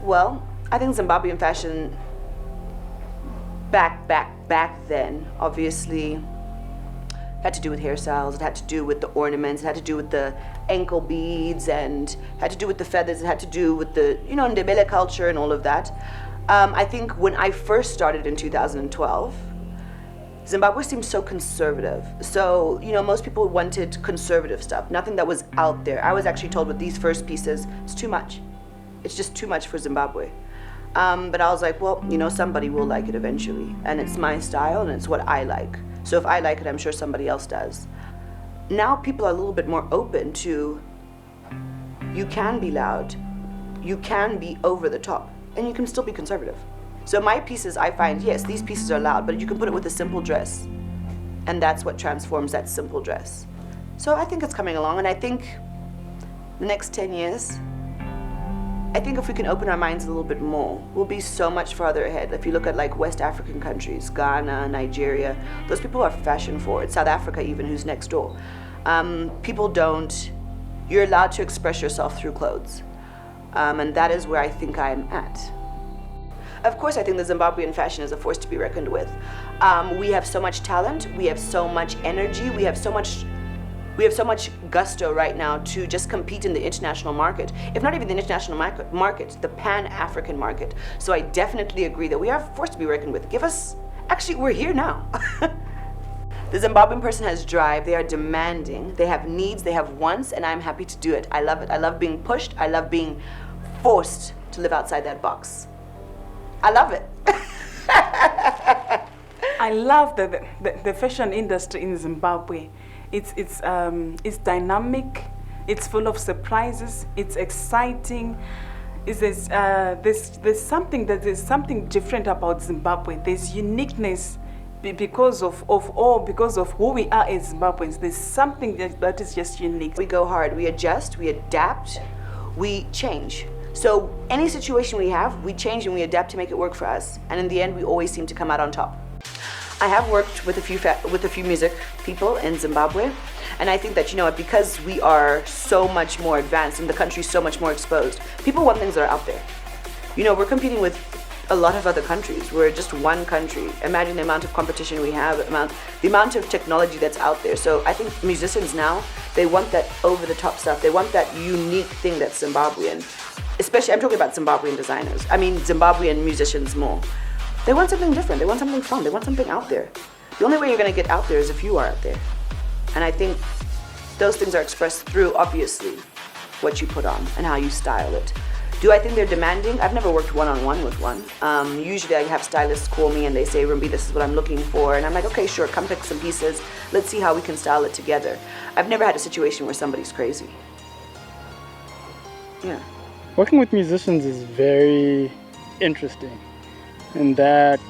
Well, I think Zimbabwean fashion back then, obviously, had to do with hairstyles, it had to do with the ornaments, it had to do with the ankle beads, and had to do with the feathers, it had to do with the, Ndebele culture and all of that. I think when I first started in 2012, Zimbabwe seemed so conservative. So, most people wanted conservative stuff, nothing that was out there. I was actually told with these first pieces, it's too much. It's just too much for Zimbabwe. But I was like, well, somebody will like it eventually. And it's my style and it's what I like. So if I like it, I'm sure somebody else does. Now people are a little bit more open to, you can be loud, you can be over the top, and you can still be conservative. So my pieces, I find, yes, these pieces are loud, but you can put it with a simple dress. And that's what transforms that simple dress. So I think it's coming along, and I think the next 10 years, I think if we can open our minds a little bit more, we'll be so much farther ahead. If you look at like West African countries, Ghana, Nigeria, those people are fashion forward. South Africa even, who's next door. You're allowed to express yourself through clothes. And that is where I think I'm at. Of course, I think the Zimbabwean fashion is a force to be reckoned with. We have so much talent, we have so much energy, we have so much gusto right now to just compete in the international market. If not even the international market, the Pan-African market. So I definitely agree that we are a force to be reckoned with. Actually, we're here now. The Zimbabwean person has drive, they are demanding, they have needs, they have wants, and I'm happy to do it. I love it. I love being pushed, I love being forced to live outside that box. I love it. I love the fashion industry in Zimbabwe. It's dynamic. It's full of surprises. It's exciting. There's something different about Zimbabwe. There's uniqueness because of who we are as Zimbabweans. There's something that is just unique. We go hard. We adjust. We adapt. We change. So any situation we have, we change and we adapt to make it work for us. And in the end, we always seem to come out on top. I have worked with a few music people in Zimbabwe, and I think that, because we are so much more advanced and the country's so much more exposed, people want things that are out there. We're competing with a lot of other countries. We're just one country. Imagine the amount of competition we have, the amount of technology that's out there. So I think musicians now, they want that over-the-top stuff. They want that unique thing that's Zimbabwean. Especially, I'm talking about Zimbabwean designers. Zimbabwean musicians more. They want something different. They want something fun. They want something out there. The only way you're going to get out there is if you are out there. And I think those things are expressed through, obviously, what you put on and how you style it. Do I think they're demanding? I've never worked one-on-one with one. Usually I have stylists call me and they say, Rumbi, this is what I'm looking for. And I'm like, okay, sure, come pick some pieces. Let's see how we can style it together. I've never had a situation where somebody's crazy. Yeah. Working with musicians is very interesting in that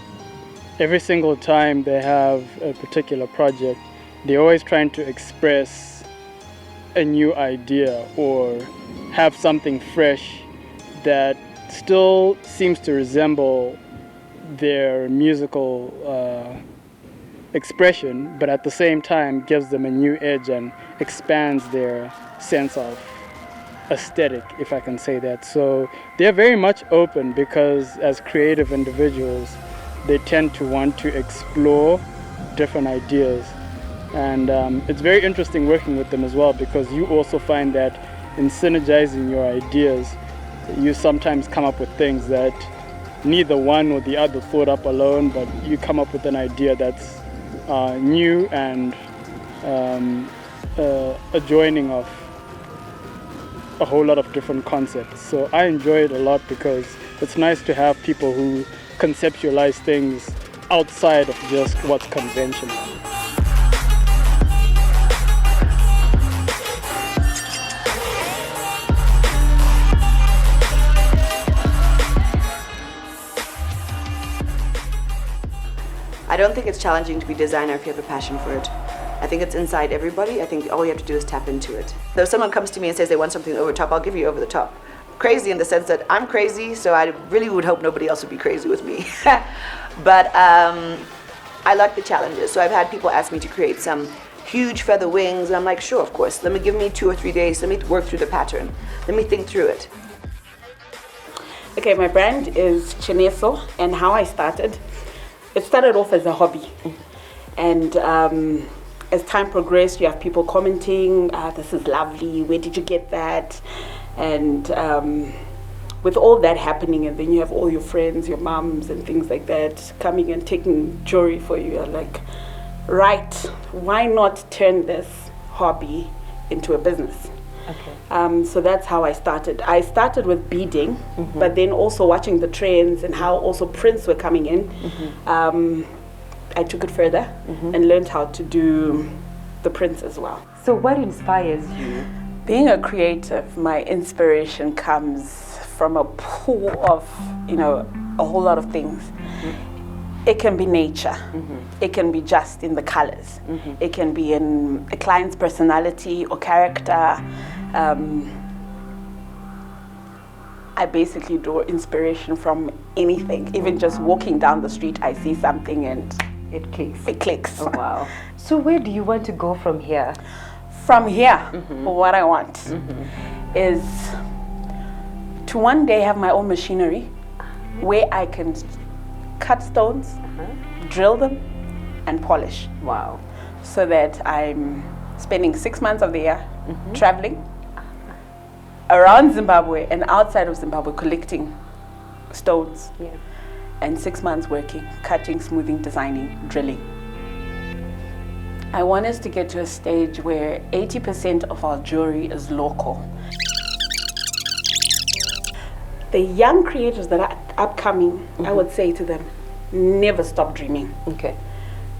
every single time they have a particular project, they're always trying to express a new idea or have something fresh that still seems to resemble their musical expression, but at the same time gives them a new edge and expands their sense of aesthetic, if I can say that. So they're very much open because as creative individuals, they tend to want to explore different ideas. And it's very interesting working with them as well because you also find that in synergizing your ideas, you sometimes come up with things that neither one or the other thought up alone, but you come up with an idea that's new and a joining of a whole lot of different concepts. So I enjoy it a lot because it's nice to have people who conceptualize things outside of just what's conventional. I don't think it's challenging to be a designer if you have a passion for it. I think it's inside everybody. I think all you have to do is tap into it. So if someone comes to me and says they want something over the top, I'll give you over the top. Crazy in the sense that I'm crazy, so I really would hope nobody else would be crazy with me. But I like the challenges. So I've had people ask me to create some huge feather wings, and I'm like, sure, of course. Give me 2 or 3 days. Let me work through the pattern. Let me think through it. Okay, my brand is Chineso, and how I started, it started off as a hobby. And as time progressed, you have people commenting, this is lovely, where did you get that? And with all that happening, and then you have all your friends, your moms and things like that coming and taking jewelry for you. You're like, right, why not turn this hobby into a business? Okay. So that's how I started. I started with beading, but then also watching the trends and how also prints were coming in. I took it further and learned how to do the prints as well. So what inspires you? Being a creative, my inspiration comes from a pool of, a whole lot of things. It can be nature. It can be just in the colors. It can be in a client's personality or character. I basically draw inspiration from anything. Even just walking down the street, I see something and It clicks. it clicks. Oh, wow. So where do you want to go from here? From here, what I want is to one day have my own machinery where I can cut stones, drill them, and polish. Wow. So that I'm spending 6 months of the year traveling around Zimbabwe and outside of Zimbabwe collecting stones. Yeah. And 6 months working, cutting, smoothing, designing, drilling. I want us to get to a stage where 80% of our jewelry is local. The young creators that are upcoming, I would say to them, never stop dreaming. Okay.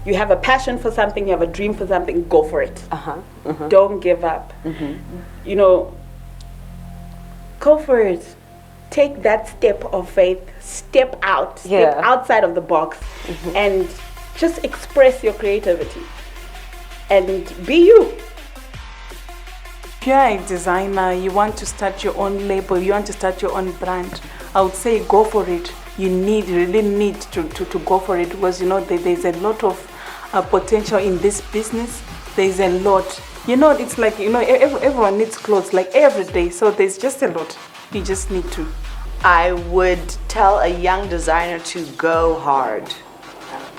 You have a passion for something, you have a dream for something, go for it. Don't give up. Go for it. Take that step of faith, step out, step outside of the box, and just express your creativity and be you. If you're a designer, you want to start your own label, you want to start your own brand, I would say go for it. You really need to go for it, because there's a lot of potential in this business. There's a lot. It's like, everyone needs clothes like every day, so there's just a lot. You just need to. I would tell a young designer to go hard.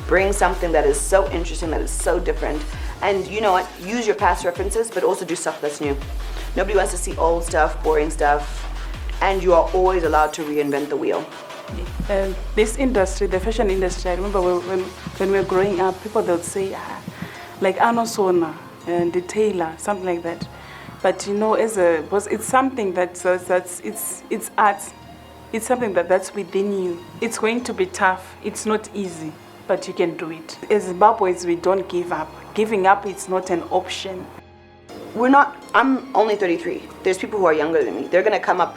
Bring something that is so interesting, that is so different. And you know what? Use your past references, but also do stuff that's new. Nobody wants to see old stuff, boring stuff, and you are always allowed to reinvent the wheel. This industry, the fashion industry, I remember when we were growing up, people they would say, like Anosona and the tailor, something like that. But it's something that's it's art. It's something that's within you. It's going to be tough. It's not easy, but you can do it. As Zimbabweans, we don't give up. Giving up is not an option. I'm only 33. There's people who are younger than me. They're gonna come up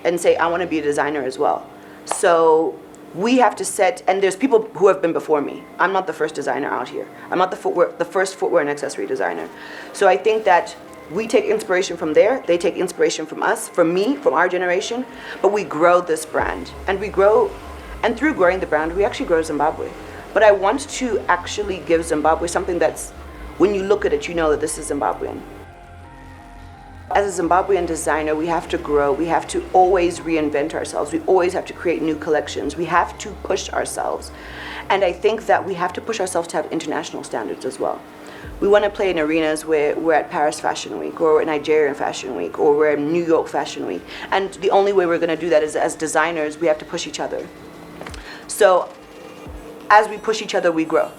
and say, I wanna be a designer as well. So we have to set, and there's people who have been before me. I'm not the first designer out here. I'm not the first footwear and accessory designer. So I think that we take inspiration from there, they take inspiration from us, from me, from our generation, but we grow this brand. And we grow, and through growing the brand, we actually grow Zimbabwe. But I want to actually give Zimbabwe something that's, when you look at it, you know that this is Zimbabwean. As a Zimbabwean designer, we have to grow. We have to always reinvent ourselves. We always have to create new collections. We have to push ourselves. And I think that we have to push ourselves to have international standards as well. We want to play in arenas where we're at Paris Fashion Week, or we're at Nigerian Fashion Week, or we're at New York Fashion Week. And the only way we're going to do that is, as designers, we have to push each other. So as we push each other, we grow.